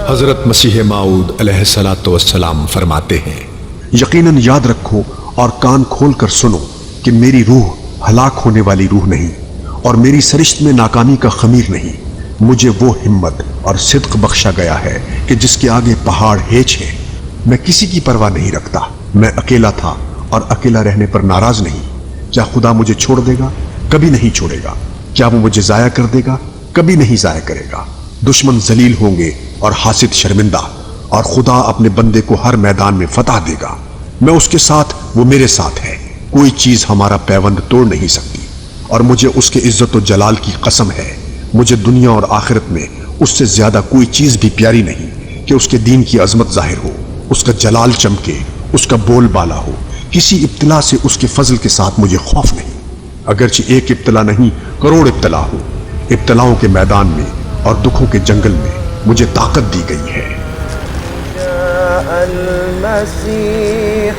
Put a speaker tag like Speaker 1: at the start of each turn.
Speaker 1: حضرت مسیح موعود علیہ الصلوۃ والسلام فرماتے ہیں،
Speaker 2: یقیناً یاد رکھو اور کان کھول کر سنو کہ میری روح ہلاک ہونے والی روح نہیں اور میری سرشت میں ناکامی کا خمیر نہیں۔ مجھے وہ ہمت اور صدق بخشا گیا ہے کہ جس کے آگے پہاڑ ہیچ ہے۔ میں کسی کی پرواہ نہیں رکھتا، میں اکیلا تھا اور اکیلا رہنے پر ناراض نہیں۔ کیا خدا مجھے چھوڑ دے گا؟ کبھی نہیں چھوڑے گا۔ کیا وہ مجھے ضائع کر دے گا؟ کبھی نہیں ضائع کرے گا۔ دشمن ذلیل ہوں گے اور حاسد شرمندہ، اور خدا اپنے بندے کو ہر میدان میں فتح دے گا۔ میں اس کے ساتھ، وہ میرے ساتھ ہے۔ کوئی چیز ہمارا پیوند توڑ نہیں سکتی، اور مجھے اس کے عزت و جلال کی قسم ہے، مجھے دنیا اور آخرت میں اس سے زیادہ کوئی چیز بھی پیاری نہیں کہ اس کے دین کی عظمت ظاہر ہو، اس کا جلال چمکے، اس کا بول بالا ہو۔ کسی ابتلا سے اس کے فضل کے ساتھ مجھے خوف نہیں، اگرچہ ایک ابتلا نہیں کروڑ ابتلا ہو۔ ابتلاؤں کے میدان میں اور دکھوں کے جنگل میں مجھے طاقت دی گئی ہے۔
Speaker 3: جاء المسيح